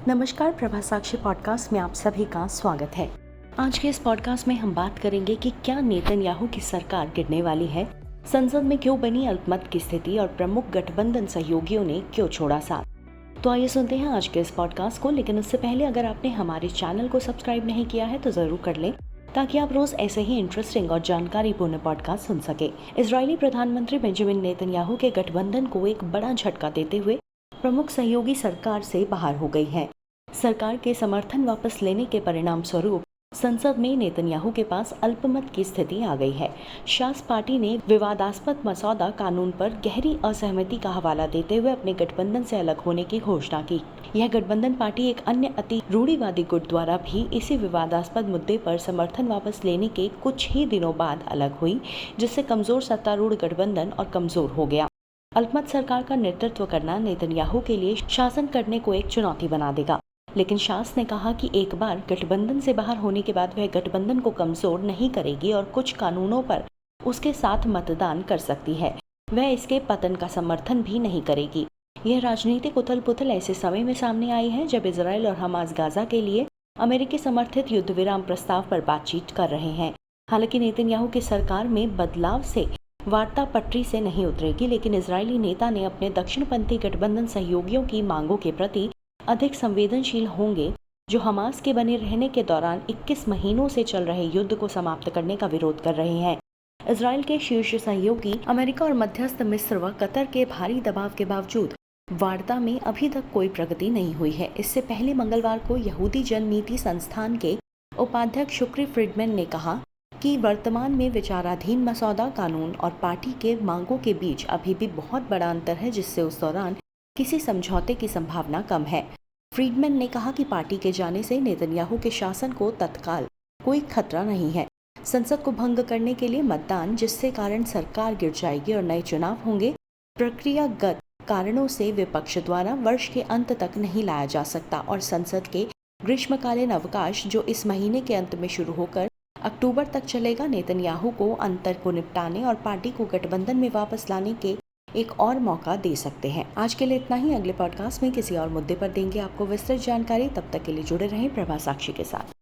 नमस्कार, प्रभा साक्षी पॉडकास्ट में आप सभी का स्वागत है। आज के इस पॉडकास्ट में हम बात करेंगे कि क्या नेतन्याहू की सरकार गिरने वाली है, संसद में क्यों बनी अल्पमत की स्थिति और प्रमुख गठबंधन सहयोगियों ने क्यों छोड़ा साथ। तो आइए सुनते हैं आज के इस पॉडकास्ट को। लेकिन उससे पहले अगर आपने हमारे चैनल को सब्सक्राइब नहीं किया है तो जरूर कर लें, ताकि आप रोज ऐसे ही इंटरेस्टिंग और जानकारीपूर्ण पॉडकास्ट सुन सके। इजरायली प्रधानमंत्री बेंजामिन नेतन्याहू के गठबंधन को एक बड़ा झटका देते हुए प्रमुख सहयोगी सरकार से बाहर हो गई है। सरकार के समर्थन वापस लेने के परिणाम स्वरूप संसद में नेतन्याहू के पास अल्पमत की स्थिति आ गई है। शास पार्टी ने विवादास्पद मसौदा कानून पर गहरी असहमति का हवाला देते हुए अपने गठबंधन से अलग होने की घोषणा की। यह गठबंधन पार्टी एक अन्य अति रूढ़िवादी गुट द्वारा भी इसी विवादास्पद मुद्दे पर समर्थन वापस लेने के कुछ ही दिनों बाद अलग हुई, जिससे कमजोर सत्तारूढ़ गठबंधन और कमजोर हो गया। अल्पमत सरकार का नेतृत्व करना नेतन्याहू के लिए शासन करने को एक चुनौती बना देगा। लेकिन शास ने कहा कि एक बार गठबंधन से बाहर होने के बाद वह गठबंधन को कमजोर नहीं करेगी और कुछ कानूनों पर उसके साथ मतदान कर सकती है। वह इसके पतन का समर्थन भी नहीं करेगी। यह राजनीतिक उथल पुथल ऐसे समय में सामने आई है जब इजराइल और हमास गाजा के लिए अमेरिकी समर्थित युद्ध विराम प्रस्ताव पर बातचीत कर रहे हैं। हालांकि नेतन्याहू की सरकार में बदलाव से वार्ता पटरी से नहीं उतरेगी, लेकिन इजरायली नेता ने अपने दक्षिणपंथी गठबंधन सहयोगियों की मांगों के प्रति अधिक संवेदनशील होंगे, जो हमास के बने रहने के दौरान 21 महीनों से चल रहे युद्ध को समाप्त करने का विरोध कर रहे हैं। इजराइल के शीर्ष सहयोगी अमेरिका और मध्यस्थ मिस्र व कतर के भारी दबाव के बावजूद वार्ता में अभी तक कोई प्रगति नहीं हुई है। इससे पहले मंगलवार को यहूदी जन नीति संस्थान के उपाध्यक्ष शुक्री फ्रीडमैन ने कहा कि वर्तमान में विचाराधीन मसौदा कानून और पार्टी के मांगों के बीच अभी भी बहुत बड़ा अंतर है, जिससे उस दौरान किसी समझौते की संभावना कम है। फ्रीडमैन ने कहा कि पार्टी के जाने से नेतन्याहू के शासन को तत्काल कोई खतरा नहीं है। संसद को भंग करने के लिए मतदान, जिससे कारण सरकार गिर जाएगी और नए चुनाव होंगे, प्रक्रियागत कारणों से विपक्ष द्वारा वर्ष के अंत तक नहीं लाया जा सकता और संसद के ग्रीष्मकालीन अवकाश, जो इस महीने के अंत में शुरू होकर अक्टूबर तक चलेगा, नेतन्याहू को अंतर को निपटाने और पार्टी को गठबंधन में वापस लाने के एक और मौका दे सकते हैं। आज के लिए इतना ही। अगले पॉडकास्ट में किसी और मुद्दे पर देंगे आपको विस्तृत जानकारी। तब तक के लिए जुड़े रहें प्रभा साक्षी के साथ।